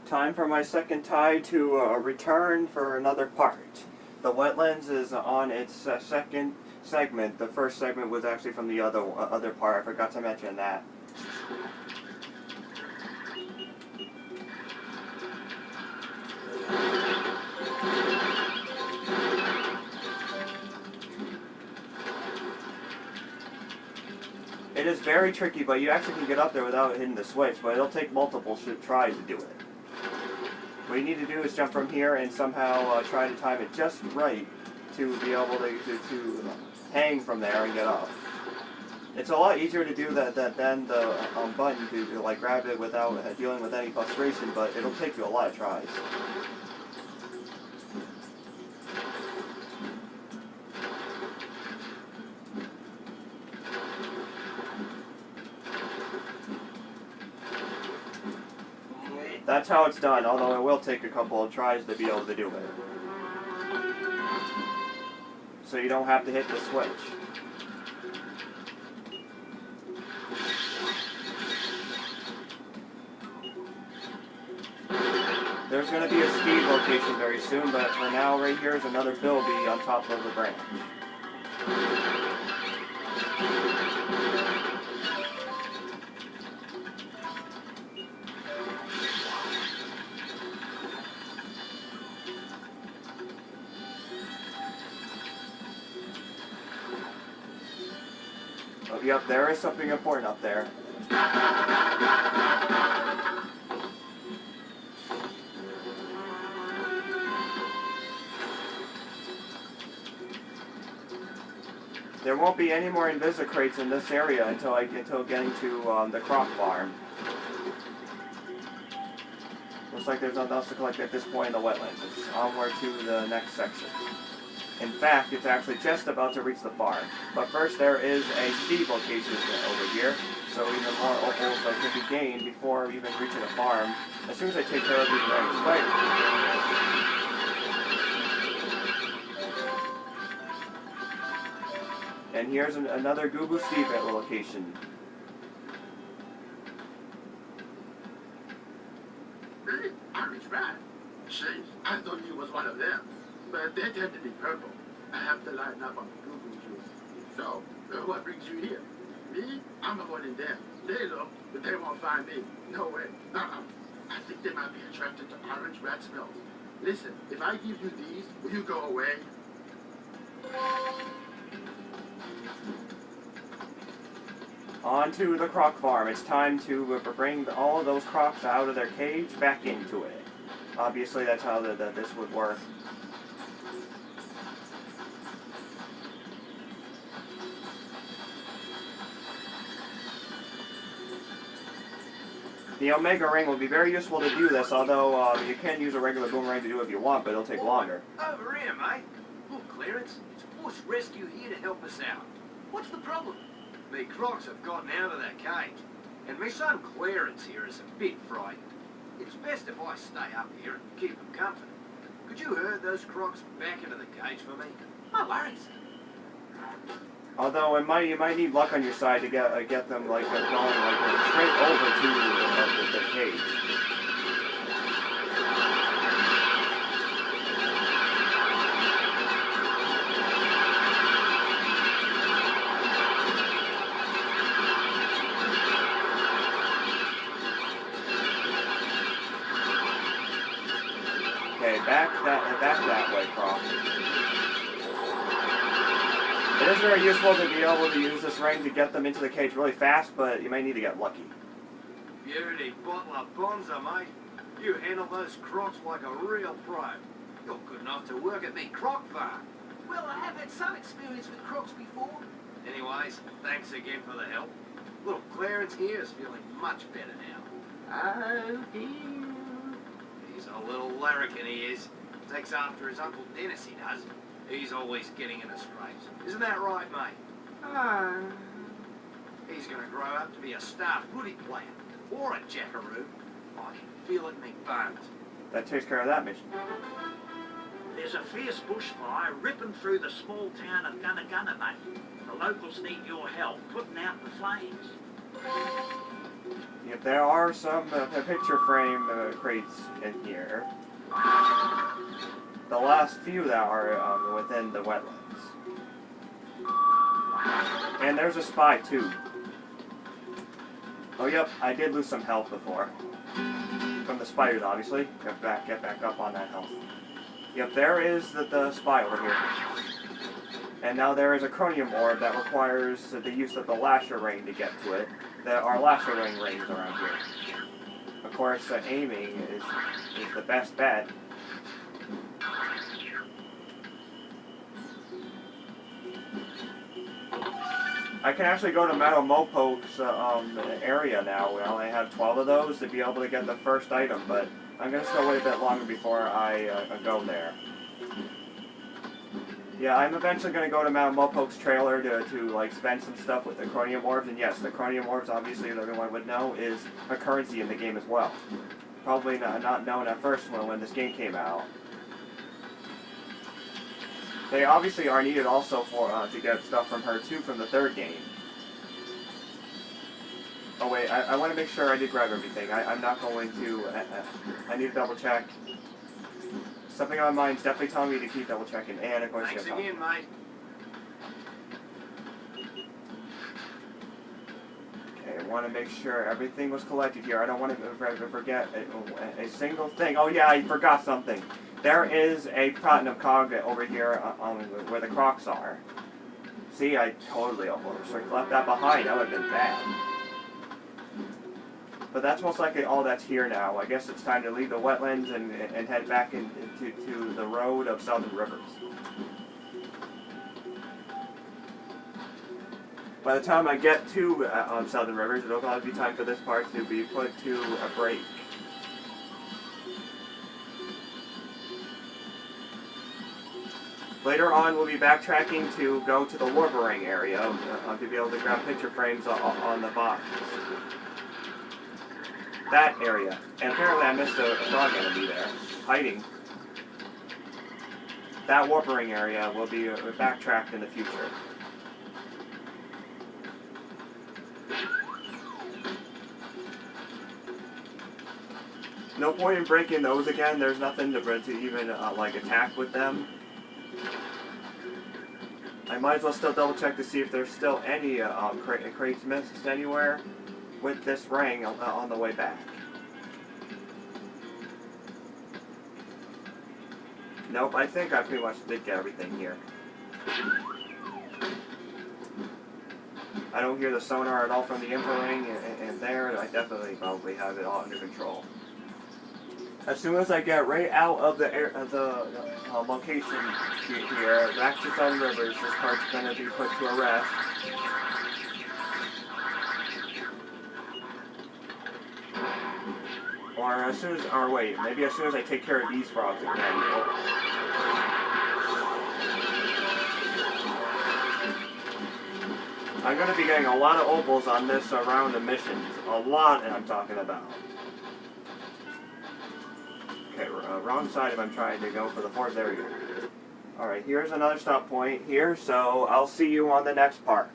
Time for my second tie to return for another part. The Wetlands is on its second segment. The first segment was actually from the other part. I forgot to mention that. It is very tricky, but you actually can get up there without hitting the switch, but it'll take multiple tries to do it. What you need to do is jump from here and somehow try to time it just right to be able to hang from there and get up. It's a lot easier to do that than the button to like grab it without dealing with any frustration, but it'll take you a lot of tries. That's how it's done, although it will take a couple of tries to be able to do it. So you don't have to hit the switch. There's going to be a speed location very soon, but for now, right here is another bilby on top of the branch. Oh, yep, there is something important up there. There won't be any more Invisicrates in this area until getting to the Croc farm. Looks like there's nothing else to collect at this point in the Wetlands. It's onward to the next section. In fact, it's actually just about to reach the farm. But first there is a speed location over here, so even more opals can be gained before even reaching the farm, as soon as I take care of these rings. And here's another Goo Steve location. Really? Orange rat? Shit, I thought he was one of them. But they tend to be purple. I have to line up on the Goo juice. So, what brings you here? Me? I'm avoiding them. They look, but they won't find me. No way. I think they might be attracted to orange rat smells. Listen, if I give you these, will you go away? On to the Croc farm. It's time to bring all of those Crocs out of their cage back into it. Obviously, that's how this would work. The Omega Ring will be very useful to do this, although you can use a regular boomerang to do it if you want, but it'll take longer. Over here, mate. Look, Clarence, it's Bush Rescue here to help us out. What's the problem? Me Crocs have gotten out of their cage, and my son Clarence here is a bit frightened. It's best if I stay up here and keep him company. Could you herd those Crocs back into the cage for me? No worries. Although you might need luck on your side to get them going straight over to the cage. Okay, back that way, Croc. It is very useful to be able to use this ring to get them into the cage really fast, but you may need to get lucky. Beauty bottle of bonza, mate. You handle those Crocs like a real pro. You're good enough to work at me Croc farm. Well, I have had some experience with Crocs before. Anyways, thanks again for the help. Little Clarence here is feeling much better now. Oh, dear. He's a little larrikin, he is. Takes after his Uncle Dennis, he does. He's always getting in a scrapes. Isn't that right, mate? He's going to grow up to be a star footy player. Or a jackaroo. I can feel it in me bones. That takes care of that mission. There's a fierce bushfire ripping through the small town of Gunna, mate. The locals need your help putting out the flames. Yep, there are some picture frame crates in here. The last few that are within the wetlands. And there's a spy too. Oh yep, I did lose some health before. From the spiders, obviously. Get back up on that health. Yep, there is the spy over here. And now there is a chromium orb that requires the use of the lasher ring to get to it. There are lasher ring rings around here. Of course, aiming is the best bet. I can actually go to Meadow Mopoke's area now. We only have 12 of those to be able to get the first item, but I'm going to still wait a bit longer before I go there. Yeah, I'm eventually going to go to Mount Mopoke's trailer to like spend some stuff with the chromium orbs, and yes, the chromium orbs, obviously, as everyone would know, is a currency in the game as well. Probably not known at first when this game came out. They obviously are needed also for to get stuff from her too from the third game. Oh wait, I want to make sure I did grab everything. I'm not going to. I need to double check. Something on my mind's definitely telling me to keep double checking. And of course, Thanks again, mate. Okay, I want to make sure everything was collected here. I don't want to forget a single thing. Oh yeah, I forgot something. There is a platinum cog over here where the Crocs are. See, I totally almost left that behind. That would have been bad. But that's most likely all that's here now. I guess it's time to leave the wetlands and head back into the road of Southern Rivers. By the time I get to Southern Rivers, it'll probably be time for this part to be put to a break. Later on, we'll be backtracking to go to the Warburg area to be able to grab picture frames on the box. That area. And apparently I missed a frog enemy there, hiding. That Warburg area will be backtracked in the future. No point in breaking those again. There's nothing to even like attack with them. I might as well still double check to see if there's still any crates missed anywhere with this ring on the way back. Nope, I think I pretty much did get everything here. I don't hear the sonar at all from the info ring, and there I definitely probably have it all under control. As soon as I get right out of the location here, back to Southern Rivers, this part's going to be put to a rest. Or as soon as, or wait, maybe as soon as I take care of these frogs again. I'm going to be getting a lot of opals on this round of missions. A lot, I'm talking about. Okay, wrong side if I'm trying to go for the fourth. There we go. Alright, here's another stop point here, so I'll see you on the next part.